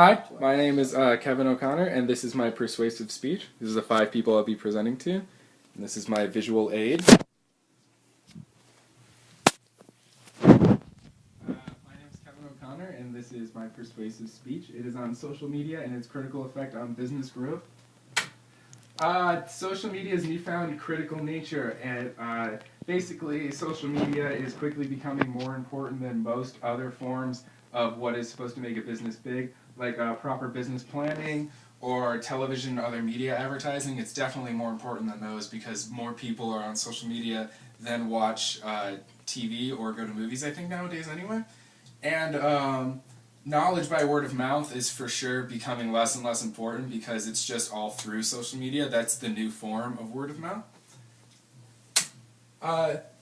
Hi, my name is Kevin O'Connor, and this is my persuasive speech. This is the 5 people I'll be presenting to, and this is my visual aid. My name is Kevin O'Connor, and this is my persuasive speech. It is on social media and its critical effect on business growth. Social media's newfound critical nature, and basically social media is quickly becoming more important than most other forms of what is supposed to make a business big, like proper business planning or television and other media advertising. It's definitely more important than those because more people are on social media than watch TV or go to movies, I think, nowadays anyway. And knowledge by word of mouth is for sure becoming less and less important because it's just all through social media. That's the new form of word of mouth.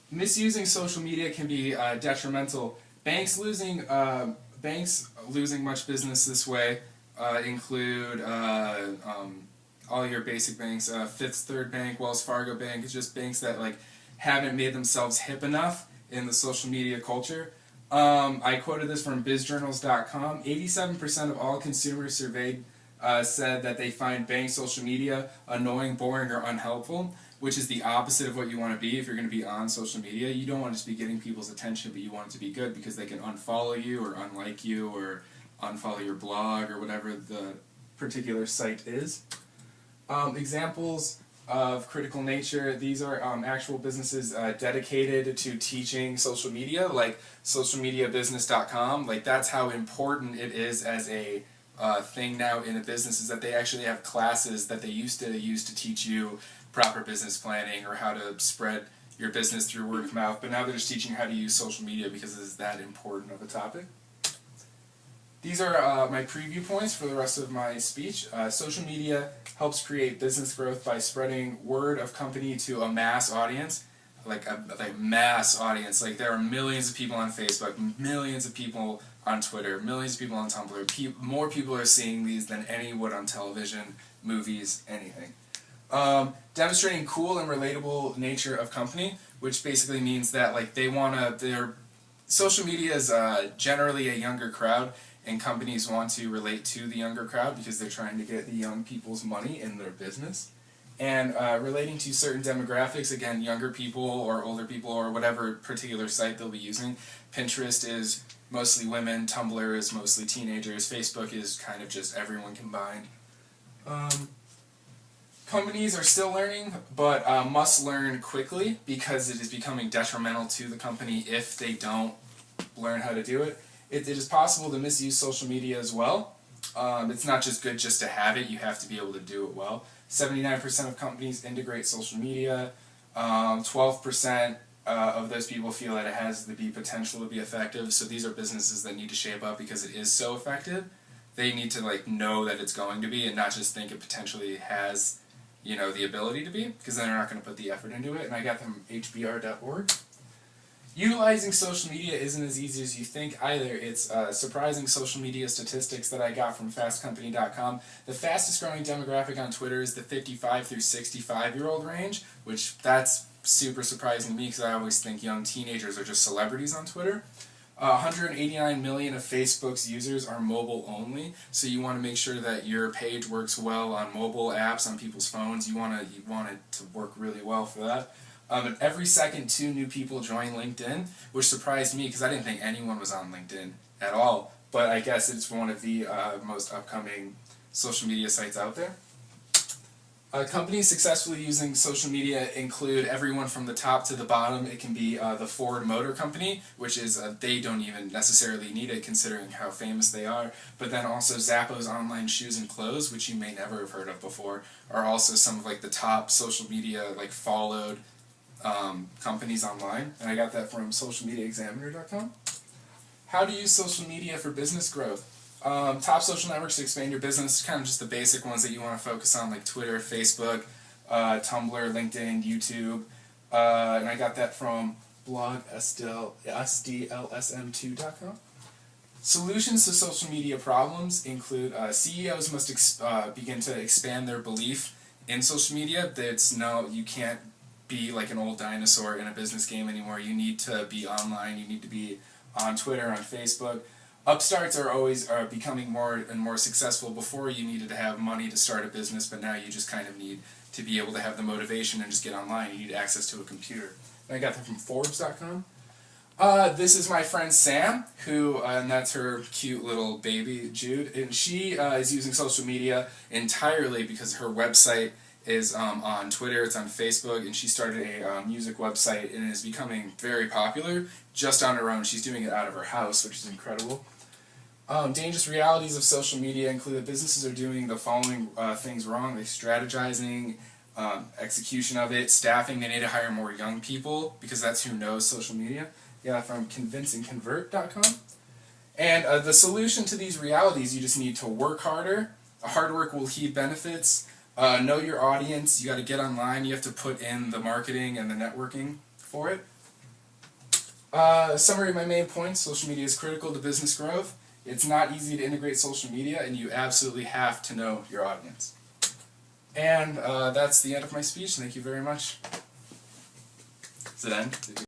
Misusing social media can be detrimental. Banks losing much business this way include all your basic banks, Fifth Third Bank, Wells Fargo Bank. It's just banks that haven't made themselves hip enough in the social media culture. I quoted this from bizjournals.com. 87% of all consumers surveyed said that they find bank social media annoying, boring, or unhelpful, which is the opposite of what you want to be if you're going to be on social media. You don't want to just be getting people's attention, but you want it to be good because they can unfollow you or unlike you or unfollow your blog or whatever the particular site is. Examples of critical nature, these are actual businesses dedicated to teaching social media, like socialmediabusiness.com. That's how important it is as a thing now in a business, is that they actually have classes that they used to use to teach you proper business planning or how to spread your business through word of mouth, but now they're just teaching you how to use social media because it's that important of a topic. These are my preview points for the rest of my speech. Social media helps create business growth by spreading word of company to a mass audience, like mass audience. There are millions of people on Facebook, millions of people on Twitter, millions of people on Tumblr. More people are seeing these than any would on television, movies, anything. Demonstrating cool and relatable nature of company, which basically means that their social media is generally a younger crowd, and companies want to relate to the younger crowd because they're trying to get the young people's money in their business. And relating to certain demographics, again, younger people or older people or whatever particular site they'll be using. Pinterest is mostly women, Tumblr is mostly teenagers, Facebook is kind of just everyone combined. Companies are still learning, but must learn quickly because it is becoming detrimental to the company if they don't learn how to do it. It is possible to misuse social media as well. It's not just good just to have it, you have to be able to do it well. 79% of companies integrate social media. 12% of those people feel that it has the potential to be effective, so these are businesses that need to shape up because it is so effective. They need to know that it's going to be and not just think it potentially has the ability to be, because then they're not going to put the effort into it. And I got them from hbr.org. Utilizing social media isn't as easy as you think either. It's surprising social media statistics that I got from fastcompany.com. The fastest growing demographic on Twitter is the 55 through 65-year-old range, which that's super surprising to me because I always think young teenagers are just celebrities on Twitter. 189 million of Facebook's users are mobile only, so you want to make sure that your page works well on mobile apps, on people's phones. You want it to work really well for that. And every second, 2 new people join LinkedIn, which surprised me because I didn't think anyone was on LinkedIn at all. But I guess it's one of the most upcoming social media sites out there. Companies successfully using social media include everyone from the top to the bottom. It can be the Ford Motor Company, which is they don't even necessarily need it considering how famous they are. But then also Zappos Online Shoes and Clothes, which you may never have heard of before, are also some of the top social media followed companies online. And I got that from socialmediaexaminer.com. How to use social media for business growth. Top social networks to expand your business, kind of just the basic ones that you want to focus on, like Twitter, Facebook, Tumblr, LinkedIn, YouTube. And I got that from blog sdlsm2.com. Solutions to social media problems include CEOs must begin to expand their belief in social media. You can't be like an old dinosaur in a business game anymore. You need to be online. You need to be on Twitter, on Facebook. Upstarts are becoming more and more successful. Before you needed to have money to start a business, but now you just kind of need to be able to have the motivation and just get online. You need access to a computer. And I got that from Forbes.com. This is my friend Sam, who, and that's her cute little baby, Jude, and she is using social media entirely because her website is on Twitter, it's on Facebook, and she started a music website and is becoming very popular just on her own. She's doing it out of her house, which is incredible. Dangerous realities of social media include that businesses are doing the following things wrong. They're strategizing, execution of it, staffing. They need to hire more young people because that's who knows social media. Yeah, from convinceandconvert.com. And the solution to these realities, you just need to work harder. Hard work will heed benefits. Know your audience. You got to get online. You have to put in the marketing and the networking for it. Summary of my main points. Social media is critical to business growth. It's not easy to integrate social media, and you absolutely have to know your audience. And that's the end of my speech. Thank you very much. Does it end?